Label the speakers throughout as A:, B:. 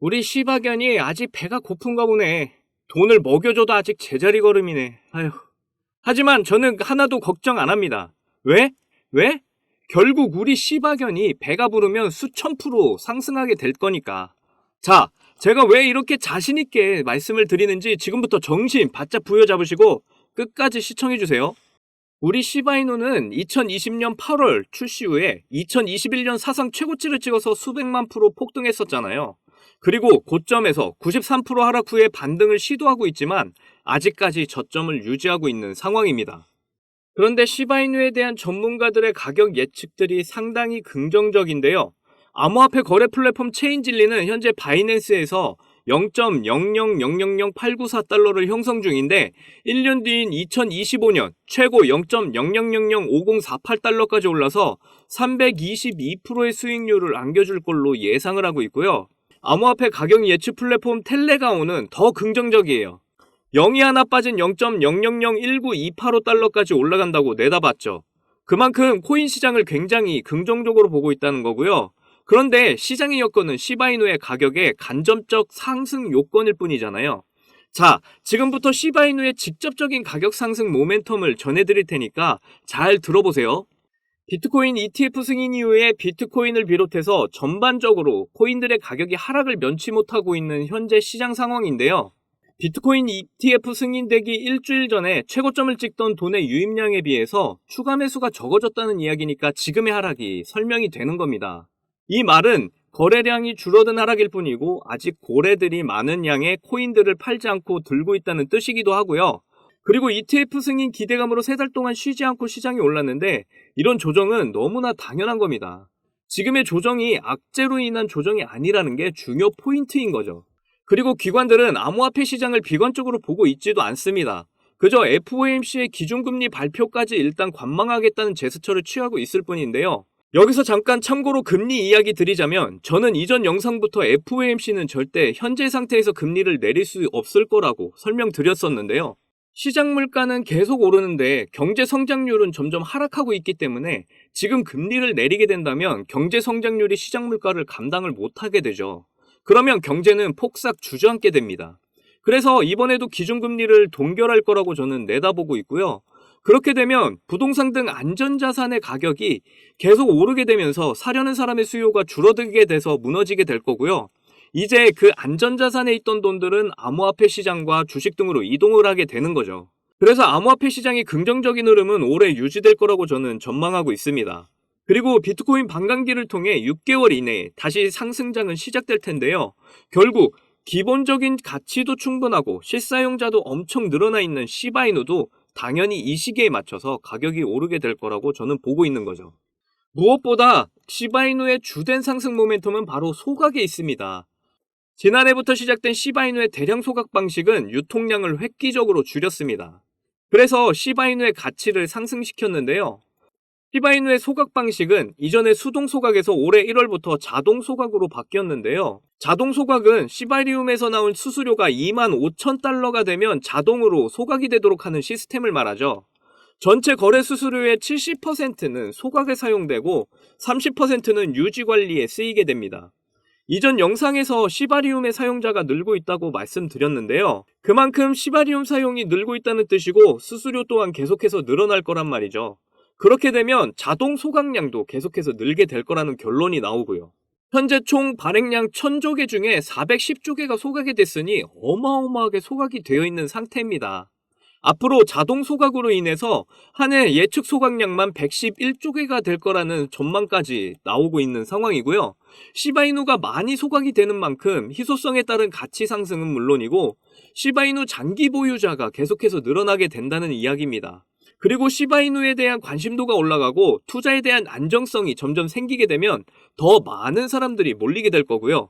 A: 우리 시박연이 아직 배가 고픈가 보네. 돈을 먹여줘도 아직 제자리 걸음이네. 아휴. 하지만 저는 하나도 걱정 안 합니다. 왜? 왜? 결국 우리 시박연이 배가 부르면 수천 프로 상승하게 될 거니까. 자, 제가 왜 이렇게 자신있게 말씀을 드리는지 지금부터 정신 바짝 부여잡으시고 끝까지 시청해주세요. 우리 시바이누는 2020년 8월 출시 후에 2021년 사상 최고치를 찍어서 수백만 프로 폭등했었잖아요. 그리고 고점에서 93% 하락 후에 반등을 시도하고 있지만 아직까지 저점을 유지하고 있는 상황입니다. 그런데 시바이누에 대한 전문가들의 가격 예측들이 상당히 긍정적인데요. 암호화폐 거래 플랫폼 체인질리는 현재 바이낸스에서 0.0000894달러를 형성 중인데 1년 뒤인 2025년 최고 0.00005048달러까지 올라서 322%의 수익률을 안겨줄 걸로 예상을 하고 있고요. 암호화폐 가격 예측 플랫폼 텔레가오는 더 긍정적이에요. 0이 하나 빠진 0.001928달러까지 올라간다고 내다봤죠. 그만큼 코인 시장을 굉장히 긍정적으로 보고 있다는 거고요. 그런데 시장의 여건은 시바이누의 가격의 간접적 상승 요건일 뿐이잖아요. 자, 지금부터 시바이누의 직접적인 가격 상승 모멘텀을 전해드릴 테니까 잘 들어보세요. 비트코인 ETF 승인 이후에 비트코인을 비롯해서 전반적으로 코인들의 가격이 하락을 면치 못하고 있는 현재 시장 상황인데요. 비트코인 ETF 승인되기 일주일 전에 최고점을 찍던 돈의 유입량에 비해서 추가 매수가 적어졌다는 이야기니까 지금의 하락이 설명이 되는 겁니다. 이 말은 거래량이 줄어든 하락일 뿐이고 아직 고래들이 많은 양의 코인들을 팔지 않고 들고 있다는 뜻이기도 하고요. 그리고 ETF 승인 기대감으로 3달 동안 쉬지 않고 시장이 올랐는데 이런 조정은 너무나 당연한 겁니다. 지금의 조정이 악재로 인한 조정이 아니라는 게 중요 포인트인 거죠. 그리고 기관들은 암호화폐 시장을 비관적으로 보고 있지도 않습니다. 그저 FOMC의 기준금리 발표까지 일단 관망하겠다는 제스처를 취하고 있을 뿐인데요. 여기서 잠깐 참고로 금리 이야기 드리자면 저는 이전 영상부터 FOMC는 절대 현재 상태에서 금리를 내릴 수 없을 거라고 설명드렸었는데요. 시장 물가는 계속 오르는데 경제 성장률은 점점 하락하고 있기 때문에 지금 금리를 내리게 된다면 경제 성장률이 시장 물가를 감당을 못하게 되죠. 그러면 경제는 폭삭 주저앉게 됩니다. 그래서 이번에도 기준금리를 동결할 거라고 저는 내다보고 있고요. 그렇게 되면 부동산 등 안전자산의 가격이 계속 오르게 되면서 사려는 사람의 수요가 줄어들게 돼서 무너지게 될 거고요. 이제 그 안전자산에 있던 돈들은 암호화폐 시장과 주식 등으로 이동을 하게 되는 거죠. 그래서 암호화폐 시장의 긍정적인 흐름은 오래 유지될 거라고 저는 전망하고 있습니다. 그리고 비트코인 반감기를 통해 6개월 이내에 다시 상승장은 시작될 텐데요. 결국 기본적인 가치도 충분하고 실사용자도 엄청 늘어나 있는 시바이누도 당연히 이 시기에 맞춰서 가격이 오르게 될 거라고 저는 보고 있는 거죠. 무엇보다 시바이누의 주된 상승 모멘텀은 바로 소각에 있습니다. 지난해부터 시작된 시바이누의 대량 소각 방식은 유통량을 획기적으로 줄였습니다. 그래서 시바이누의 가치를 상승시켰는데요. 시바이누의 소각 방식은 이전에 수동 소각에서 올해 1월부터 자동 소각으로 바뀌었는데요. 자동 소각은 시바리움에서 나온 수수료가 25,000달러가 되면 자동으로 소각이 되도록 하는 시스템을 말하죠. 전체 거래 수수료의 70%는 소각에 사용되고 30%는 유지 관리에 쓰이게 됩니다. 이전 영상에서 시바리움의 사용자가 늘고 있다고 말씀드렸는데요. 그만큼 시바리움 사용이 늘고 있다는 뜻이고 수수료 또한 계속해서 늘어날 거란 말이죠. 그렇게 되면 자동 소각량도 계속해서 늘게 될 거라는 결론이 나오고요. 현재 총 발행량 1000조개 중에 410조개가 소각이 됐으니 어마어마하게 소각이 되어 있는 상태입니다. 앞으로 자동 소각으로 인해서 한 해 예측 소각량만 111조개가 될 거라는 전망까지 나오고 있는 상황이고요. 시바이누가 많이 소각이 되는 만큼 희소성에 따른 가치 상승은 물론이고 시바이누 장기 보유자가 계속해서 늘어나게 된다는 이야기입니다. 그리고 시바이누에 대한 관심도가 올라가고 투자에 대한 안정성이 점점 생기게 되면 더 많은 사람들이 몰리게 될 거고요.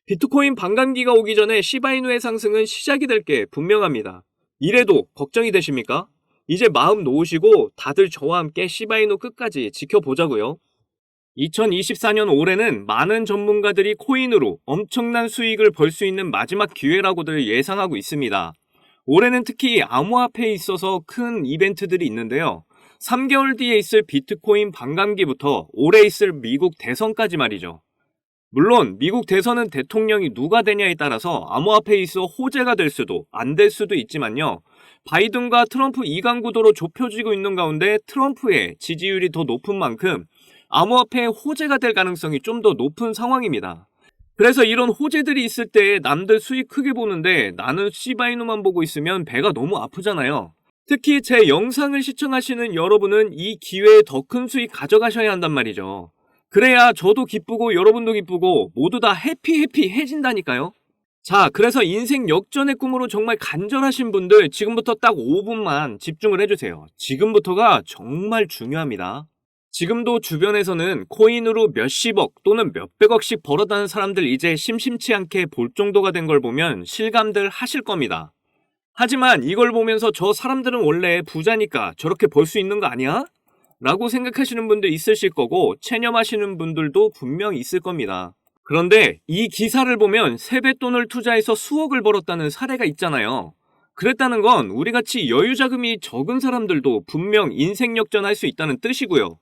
A: 비트코인 반감기가 오기 전에 시바이누의 상승은 시작이 될 게 분명합니다. 이래도 걱정이 되십니까? 이제 마음 놓으시고 다들 저와 함께 시바이누 끝까지 지켜보자고요. 2024년 올해는 많은 전문가들이 코인으로 엄청난 수익을 벌 수 있는 마지막 기회라고들 예상하고 있습니다. 올해는 특히 암호화폐에 있어서 큰 이벤트들이 있는데요. 3개월 뒤에 있을 비트코인 반감기부터 올해 있을 미국 대선까지 말이죠. 물론 미국 대선은 대통령이 누가 되냐에 따라서 암호화폐에 있어 호재가 될 수도 안 될 수도 있지만요. 바이든과 트럼프 이강 구도로 좁혀지고 있는 가운데 트럼프의 지지율이 더 높은 만큼 암호화폐의 호재가 될 가능성이 좀 더 높은 상황입니다. 그래서 이런 호재들이 있을 때 남들 수익 크게 보는데 나는 시바이누만 보고 있으면 배가 너무 아프잖아요. 특히 제 영상을 시청하시는 여러분은 이 기회에 더 큰 수익 가져가셔야 한단 말이죠. 그래야 저도 기쁘고 여러분도 기쁘고 모두 다 해피해진다니까요. 자, 그래서 인생 역전의 꿈으로 정말 간절하신 분들 지금부터 딱 5분만 집중을 해주세요. 지금부터가 정말 중요합니다. 지금도 주변에서는 코인으로 몇십억 또는 몇백억씩 벌어다는 사람들 이제 심심치 않게 볼 정도가 된 걸 보면 실감들 하실 겁니다. 하지만 이걸 보면서 저 사람들은 원래 부자니까 저렇게 벌 수 있는 거 아니야? 라고 생각하시는 분도 있으실 거고 체념하시는 분들도 분명 있을 겁니다. 그런데 이 기사를 보면 세뱃돈을 투자해서 수억을 벌었다는 사례가 있잖아요. 그랬다는 건 우리같이 여유자금이 적은 사람들도 분명 인생 역전할 수 있다는 뜻이고요.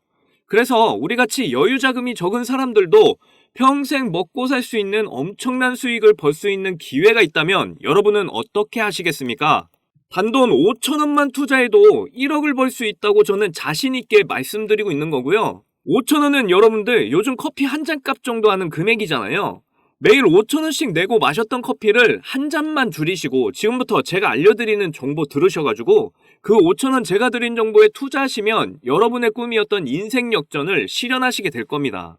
A: 그래서 우리같이 여유자금이 적은 사람들도 평생 먹고 살 수 있는 엄청난 수익을 벌 수 있는 기회가 있다면 여러분은 어떻게 하시겠습니까? 단돈 5천원만 투자해도 1억을 벌 수 있다고 저는 자신있게 말씀드리고 있는 거고요. 5천원은 여러분들 요즘 커피 한 잔 값 정도 하는 금액이잖아요. 매일 5천원씩 내고 마셨던 커피를 한 잔만 줄이시고 지금부터 제가 알려드리는 정보 들으셔가지고 그 5천원 제가 드린 정보에 투자하시면 여러분의 꿈이었던 인생 역전을 실현하시게 될 겁니다.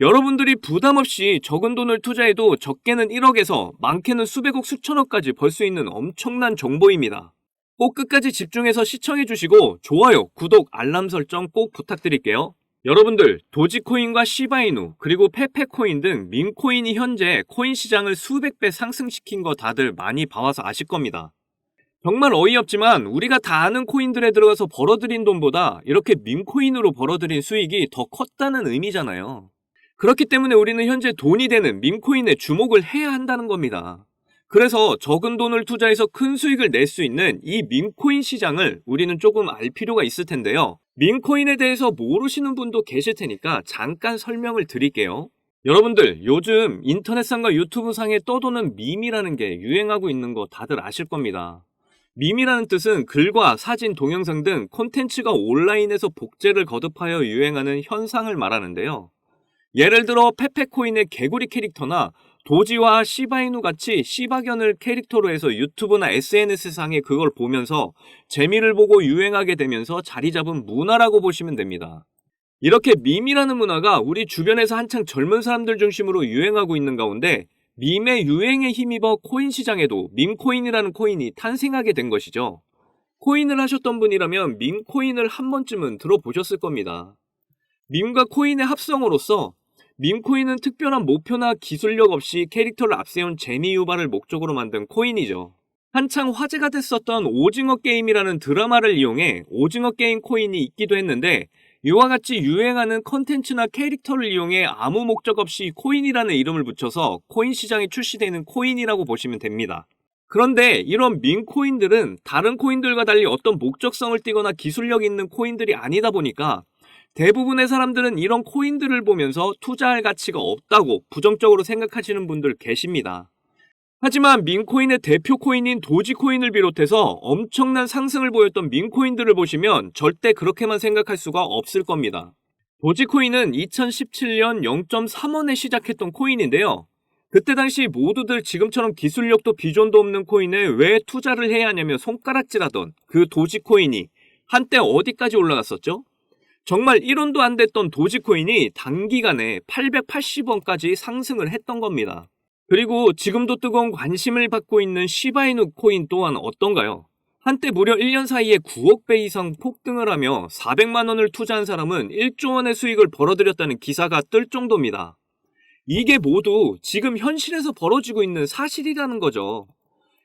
A: 여러분들이 부담없이 적은 돈을 투자해도 적게는 1억에서 많게는 수백억 수천억까지 벌 수 있는 엄청난 정보입니다. 꼭 끝까지 집중해서 시청해주시고 좋아요, 구독, 알람 설정 꼭 부탁드릴게요. 여러분들 도지코인과 시바이누 그리고 페페코인 등 밈코인이 현재 코인 시장을 수백 배 상승시킨 거 다들 많이 봐와서 아실 겁니다. 정말 어이없지만 우리가 다 아는 코인들에 들어가서 벌어들인 돈보다 이렇게 밈코인으로 벌어들인 수익이 더 컸다는 의미잖아요. 그렇기 때문에 우리는 현재 돈이 되는 밈코인에 주목을 해야 한다는 겁니다. 그래서 적은 돈을 투자해서 큰 수익을 낼 수 있는 이 밈코인 시장을 우리는 조금 알 필요가 있을 텐데요. 밈코인에 대해서 모르시는 분도 계실 테니까 잠깐 설명을 드릴게요. 여러분들 요즘 인터넷상과 유튜브상에 떠도는 밈이라는 게 유행하고 있는 거 다들 아실 겁니다. 밈이라는 뜻은 글과 사진, 동영상 등 콘텐츠가 온라인에서 복제를 거듭하여 유행하는 현상을 말하는데요. 예를 들어 페페코인의 개구리 캐릭터나 도지와 시바이누 같이 시바견을 캐릭터로 해서 유튜브나 SNS상에 그걸 보면서 재미를 보고 유행하게 되면서 자리 잡은 문화라고 보시면 됩니다. 이렇게 밈이라는 문화가 우리 주변에서 한창 젊은 사람들 중심으로 유행하고 있는 가운데 밈의 유행에 힘입어 코인 시장에도 밈코인이라는 코인이 탄생하게 된 것이죠. 코인을 하셨던 분이라면 밈코인을 한 번쯤은 들어보셨을 겁니다. 밈과 코인의 합성어로서 밈코인은 특별한 목표나 기술력 없이 캐릭터를 앞세운 재미 유발을 목적으로 만든 코인이죠. 한창 화제가 됐었던 오징어 게임이라는 드라마를 이용해 오징어 게임 코인이 있기도 했는데 이와 같이 유행하는 컨텐츠나 캐릭터를 이용해 아무 목적 없이 코인이라는 이름을 붙여서 코인 시장에 출시되는 코인이라고 보시면 됩니다. 그런데 이런 밈코인들은 다른 코인들과 달리 어떤 목적성을 띠거나 기술력 있는 코인들이 아니다 보니까 대부분의 사람들은 이런 코인들을 보면서 투자할 가치가 없다고 부정적으로 생각하시는 분들 계십니다. 하지만 밈코인의 대표 코인인 도지코인을 비롯해서 엄청난 상승을 보였던 밈코인들을 보시면 절대 그렇게만 생각할 수가 없을 겁니다. 도지코인은 2017년 0.3원에 시작했던 코인인데요. 그때 당시 모두들 지금처럼 기술력도 비전도 없는 코인에 왜 투자를 해야 하냐며 손가락질하던 그 도지코인이 한때 어디까지 올라갔었죠? 정말 1원도 안 됐던 도지코인이 단기간에 880원까지 상승을 했던 겁니다. 그리고 지금도 뜨거운 관심을 받고 있는 시바이누 코인 또한 어떤가요? 한때 무려 1년 사이에 9억 배 이상 폭등을 하며 400만 원을 투자한 사람은 1조 원의 수익을 벌어들였다는 기사가 뜰 정도입니다. 이게 모두 지금 현실에서 벌어지고 있는 사실이라는 거죠.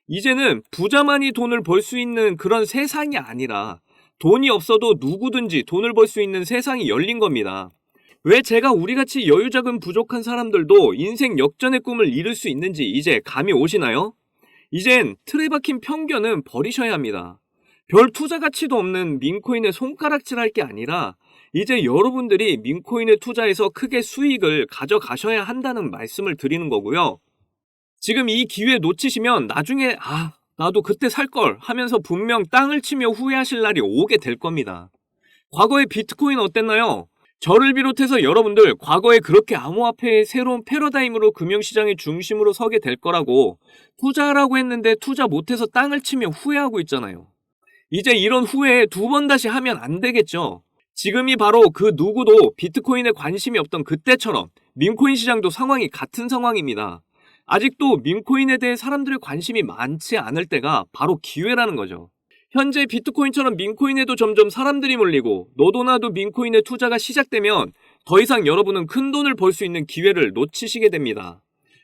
A: 이제는 부자만이 돈을 벌 수 있는 그런 세상이 아니라 돈이 없어도 누구든지 돈을 벌 수 있는 세상이 열린 겁니다. 왜 제가 우리같이 여유자금 부족한 사람들도 인생 역전의 꿈을 이룰 수 있는지 이제 감이 오시나요? 이젠 틀에 박힌 편견은 버리셔야 합니다. 별 투자 가치도 없는 밈코인에 손가락질할 게 아니라 이제 여러분들이 민코인에 투자해서 크게 수익을 가져가셔야 한다는 말씀을 드리는 거고요. 지금 이 기회 놓치시면 나중에 나도 그때 살 걸 하면서 분명 땅을 치며 후회하실 날이 오게 될 겁니다. 과거에 비트코인 어땠나요? 저를 비롯해서 여러분들 과거에 그렇게 암호화폐의 새로운 패러다임으로 금융시장의 중심으로 서게 될 거라고 투자하라고 했는데 투자 못해서 땅을 치며 후회하고 있잖아요. 이제 이런 후회 두 번 다시 하면 안 되겠죠. 지금이 바로 그 누구도 비트코인에 관심이 없던 그때처럼 민코인 시장도 상황이 같은 상황입니다. 아직도 민코인에 대해 사람들의 관심이 많지 않을 때가 바로 기회라는 거죠. 현재 비트코인처럼 민코인에도 점점 사람들이 몰리고 너도 나도 민코인에 투자가 시작되면 더 이상 여러분은 큰 돈을 벌 수 있는 기회를 놓치시게 됩니다.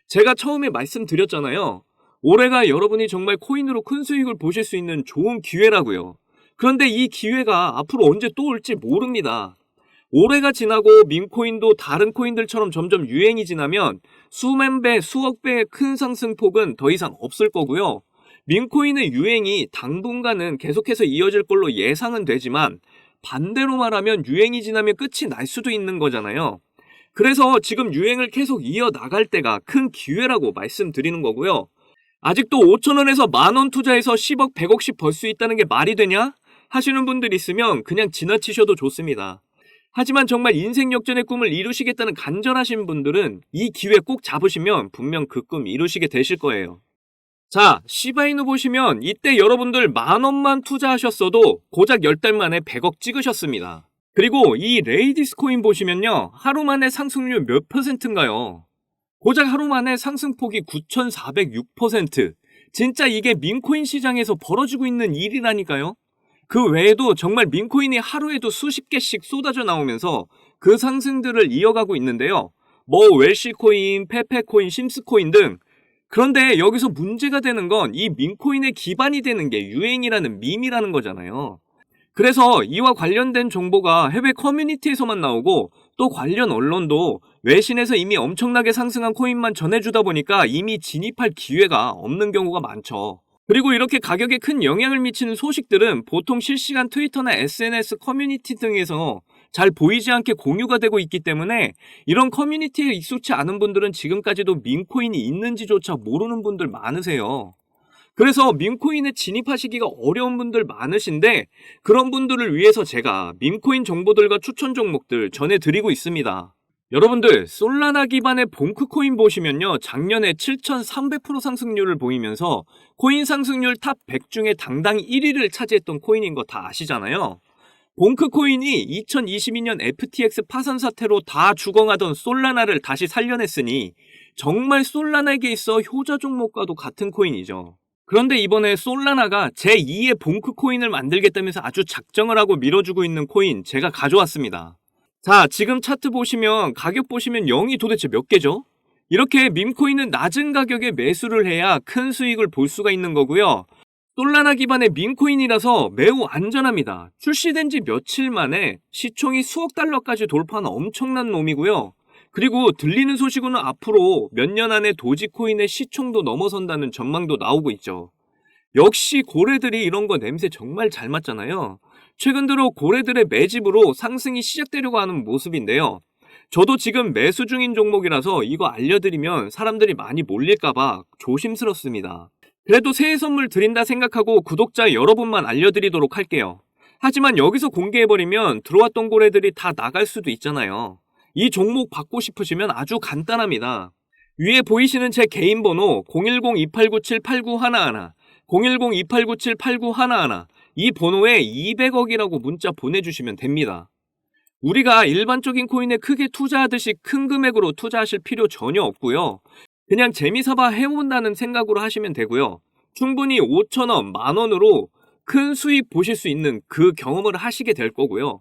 A: 제가 처음에 말씀드렸잖아요. 올해가 여러분이 정말 코인으로 큰 수익을 보실 수 있는 좋은 기회라고요. 그런데 이 기회가 앞으로 언제 또 올지 모릅니다. 올해가 지나고 민코인도 다른 코인들처럼 점점 유행이 지나면 수만 배, 수억 배의 큰 상승폭은 더 이상 없을 거고요. 민코인의 유행이 당분간은 계속해서 이어질 걸로 예상은 되지만 반대로 말하면 유행이 지나면 끝이 날 수도 있는 거잖아요. 그래서 지금 유행을 계속 이어나갈 때가 큰 기회라고 말씀드리는 거고요. 아직도 5,000원에서 10,000원 투자해서 10억, 100억씩 벌 수 있다는 게 말이 되냐? 하시는 분들 있으면 그냥 지나치셔도 좋습니다. 하지만 정말 인생 역전의 꿈을 이루시겠다는 간절하신 분들은 이 기회 꼭 잡으시면 분명 그 꿈 이루시게 되실 거예요. 자, 시바이누 보시면 이때 여러분들 10,000원만 투자하셨어도 고작 10달 만에 100억 찍으셨습니다. 그리고 이 레이디스 코인 보시면요. 하루 만에 상승률 몇 %인가요? 고작 하루 만에 상승폭이 9,406%. 진짜 이게 민코인 시장에서 벌어지고 있는 일이라니까요. 그 외에도 정말 민코인이 하루에도 수십 개씩 쏟아져 나오면서 그 상승들을 이어가고 있는데요. 웰시코인, 페페코인, 심스코인 등. 그런데 여기서 문제가 되는 건 이 민코인의 기반이 되는 게 유행이라는 밈이라는 거잖아요. 그래서 이와 관련된 정보가 해외 커뮤니티에서만 나오고 또 관련 언론도 외신에서 이미 엄청나게 상승한 코인만 전해주다 보니까 이미 진입할 기회가 없는 경우가 많죠. 그리고 이렇게 가격에 큰 영향을 미치는 소식들은 보통 실시간 트위터나 SNS 커뮤니티 등에서 잘 보이지 않게 공유가 되고 있기 때문에 이런 커뮤니티에 익숙치 않은 분들은 지금까지도 민코인이 있는지조차 모르는 분들 많으세요. 그래서 민코인에 진입하시기가 어려운 분들 많으신데 그런 분들을 위해서 제가 민코인 정보들과 추천 종목들 전해드리고 있습니다. 여러분들 솔라나 기반의 봉크코인 보시면요. 작년에 7,300% 상승률을 보이면서 코인 상승률 탑 100 중에 당당히 1위를 차지했던 코인인 거 다 아시잖아요. 봉크코인이 2022년 FTX 파산 사태로 다 죽어가던 솔라나를 다시 살려냈으니 정말 솔라나에게 있어 효자 종목과도 같은 코인이죠. 그런데 이번에 솔라나가 제2의 봉크코인을 만들겠다면서 아주 작정을 하고 밀어주고 있는 코인 제가 가져왔습니다. 자, 지금 차트 보시면 가격 보시면 0이 도대체 몇 개죠? 이렇게 밈코인은 낮은 가격에 매수를 해야 큰 수익을 볼 수가 있는 거고요. 솔라나 기반의 밈코인이라서 매우 안전합니다. 출시된 지 며칠 만에 시총이 수억 달러까지 돌파한 엄청난 놈이고요. 그리고 들리는 소식으로는 앞으로 몇 년 안에 도지코인의 시총도 넘어선다는 전망도 나오고 있죠. 역시 고래들이 이런 거 냄새 정말 잘 맡잖아요. 최근 들어 고래들의 매집으로 상승이 시작되려고 하는 모습인데요. 저도 지금 매수 중인 종목이라서 이거 알려드리면 사람들이 많이 몰릴까봐 조심스럽습니다. 그래도 새해 선물 드린다 생각하고 구독자 여러분만 알려드리도록 할게요. 하지만 여기서 공개해버리면 들어왔던 고래들이 다 나갈 수도 있잖아요. 이 종목 받고 싶으시면 아주 간단합니다. 위에 보이시는 제 개인 번호 010-2897-8911 010-2897-8911 이 번호에 200억이라고 문자 보내주시면 됩니다. 우리가 일반적인 코인에 크게 투자하듯이 큰 금액으로 투자하실 필요 전혀 없고요. 그냥 재미삼아 해본다는 생각으로 하시면 되고요. 충분히 5,000원, 10,000원으로 큰 수익 보실 수 있는 그 경험을 하시게 될 거고요.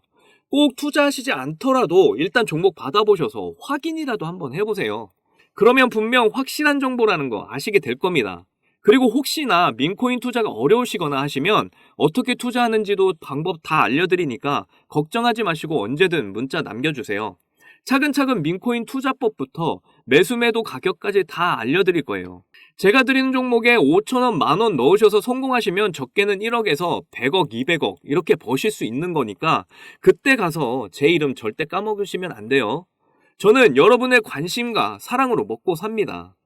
A: 꼭 투자하시지 않더라도 일단 종목 받아보셔서 확인이라도 한번 해보세요. 그러면 분명 확실한 정보라는 거 아시게 될 겁니다. 그리고 혹시나 민코인 투자가 어려우시거나 하시면 어떻게 투자하는지도 방법 다 알려드리니까 걱정하지 마시고 언제든 문자 남겨주세요. 차근차근 민코인 투자법부터 매수 매도 가격까지 다 알려드릴 거예요. 제가 드리는 종목에 5천원, 만원 넣으셔서 성공하시면 적게는 1억에서 100억, 200억 이렇게 버실 수 있는 거니까 그때 가서 제 이름 절대 까먹으시면 안 돼요. 저는 여러분의 관심과 사랑으로 먹고 삽니다.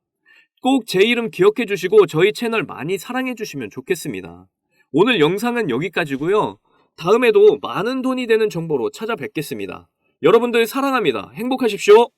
A: 꼭 제 이름 기억해 주시고 저희 채널 많이 사랑해 주시면 좋겠습니다. 오늘 영상은 여기까지고요. 다음에도 많은 돈이 되는 정보로 찾아뵙겠습니다. 여러분들 사랑합니다. 행복하십시오.